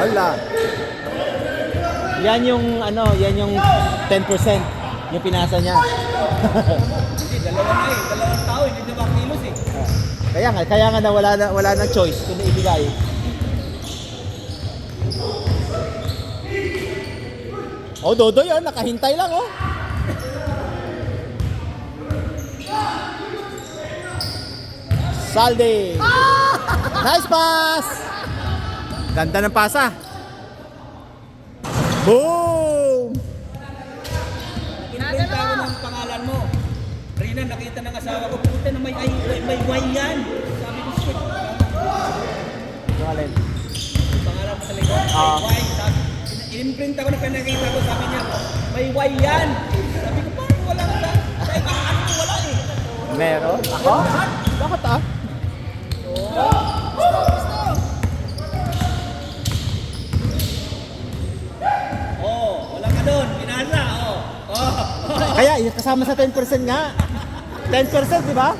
Wala. Yan yung ano, yan yung 10% yung pinasa niya. Hindi, dalawa na eh. Dalawang tao, hindi na makilos eh. Kaya nga na wala nang choice kung ibigay. Oh, Dodoy, oh, nakahintay lang, oh. Saldi. Nice pass. Ganda ng pasa. Boom. Kiniprinta ko ng pangalan mo. Rina, nakita ng asawa ko. Puta na may Y yan. Sabi ko, shit. Yung alin? Pangalan mo sa likod. Ah. May Y. Inimprint ako na pinakita ko. Sabi niya, may Y yan. Sabi ko, parang wala ka. Sabi ko, ano ko wala eh. Meron? Ako? Bakit ah? Oh, wala ka doon. Pinasa. Oh. Kaya kasama sa 10% nga. 10%, di ba?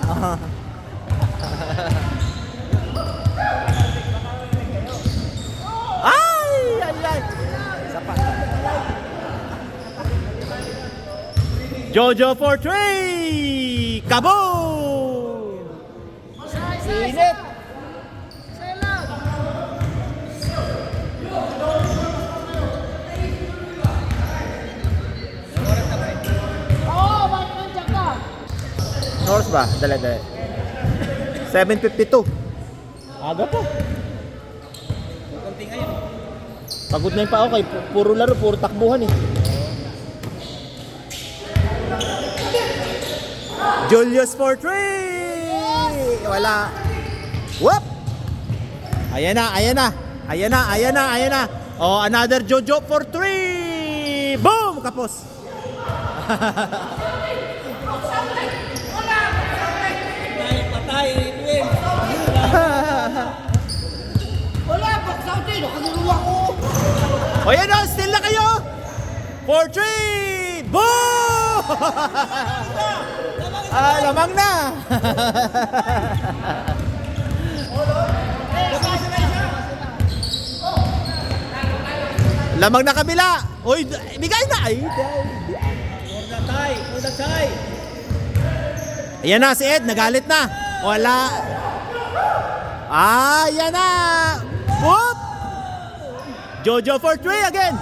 Ay! Isa pa. Jojo for 3! Kaboom! Init! Oras ba? Dali. 7:52. Aga pa. Kunti ngayon. Pagod na yung pa ako. Puro laro, puro takbuhan eh. Julius for 3! Wala. Whoop! Ayan na. Oh, another Jojo for 3! Boom! Kapos. Patay, Edwin. Wala, baksaw din. Nakaguluwa ko. O yan o, still na kayo! 4-3! Boom! Lamang na! Lamang na kabila! Uy, bigay na! Ay, For the tie. ayan na si Ed, nagalit na. Wala. Ayan na. Whoop! Jojo for 3 again.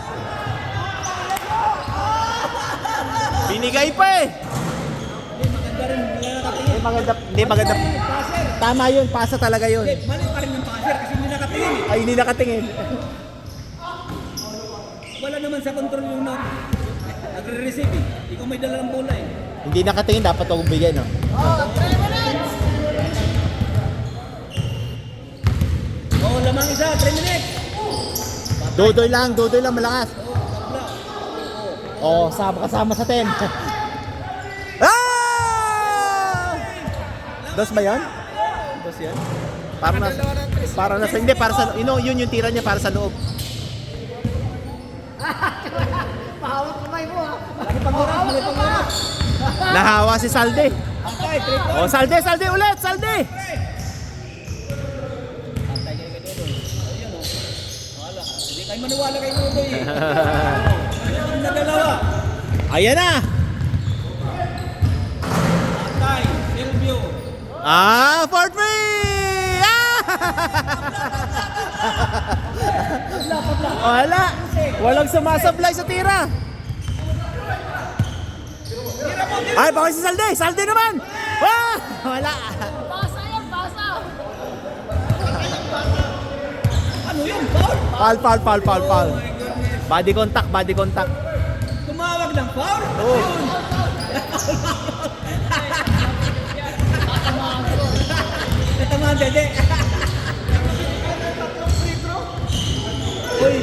Binigay pa eh. Maganda rin. Hindi maganda. Passer. Tama yun, pasa talaga yun. Mali pa rin yung passer kasi hindi nakatingin eh. Ay, hindi nakatingin. Wala naman sa control yung nagre-receive eh. Ikaw may dala ng bola eh. Hindi nakatingin, dapat huwag bigyan, no? Oh, lamang isa, 3 minutes. Dodoy lang, malakas. Oh, kasama sa 10. Ah! Dos ba yan? Dos yan? Para na sa, hindi, para sa, yun yung tira niya para sa loob. Pahawak kamay mo ha. Lagi pang-uras. Nahawa si Salde. Patay, 3 points. Oh, Salde ulit, Salde. Patay kayo kay Dodoy. Ayun oh. Wala. Hindi kayo maniwala kay Dodoy eh. Na dalawa. Ayan na. Patay, Silvio. For 3! Wala. Walang sumasablay sa tira. Ay, bakit si Salde? Salde naman. Wala. Basa yan, basa. Ano yun? Foul? Foul. Body contact. Tumawag ng foul? Oo. Natamaan, Dede. Uy.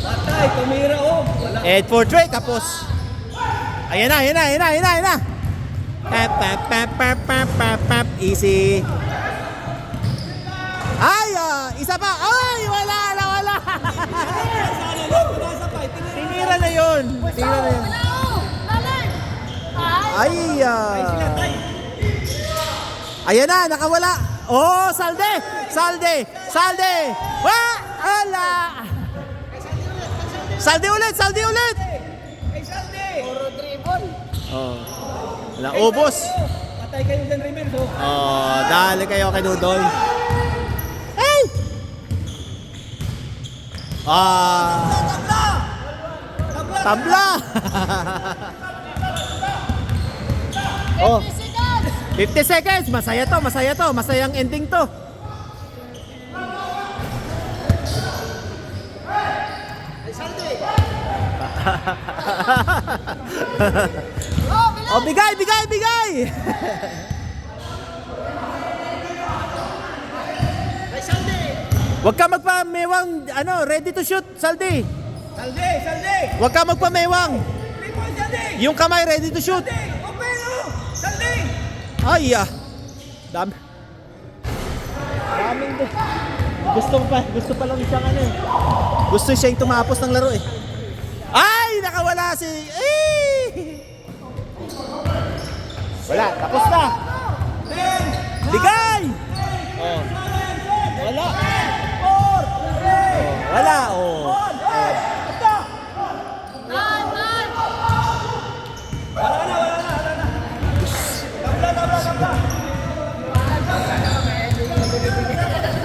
Patay, tumira oh. Wala. Ed for 3, kapos. Ayan na. Pap. Easy. Ay, isa pa. Ay, wala. Tinira na yun. Ay, Sila, tay. ayan na, nakawala. Oh, Salde. Saldi! Wala! Saldi ulit! Saldi ulit! Ay, Saldi! Puro dribble. Oh. Wala, ubos. Patay kayo dyan, Rimerso. Oh, dali kayo kay Dudoy. Ay! Tabla! Oh, 50 seconds. Masaya to, masaya to. Masayang ending to. Oh, bigay, bigay, bigay! Huwag ka magpamewang, ready to shoot, Saldi. Saldi! Saldi! Huwag ka magpamewang. 3 points, Saldi! Yung kamay, ready to shoot. Saldi! Open, oh! Saldi! Ay, Dami. Daming to. Gusto pa lang siyang Gusto siyang tumapos ng laro eh. Ay, nakawala si... Wala, tapos na. Bigay! Oh. Wala. Oh, wala, oh.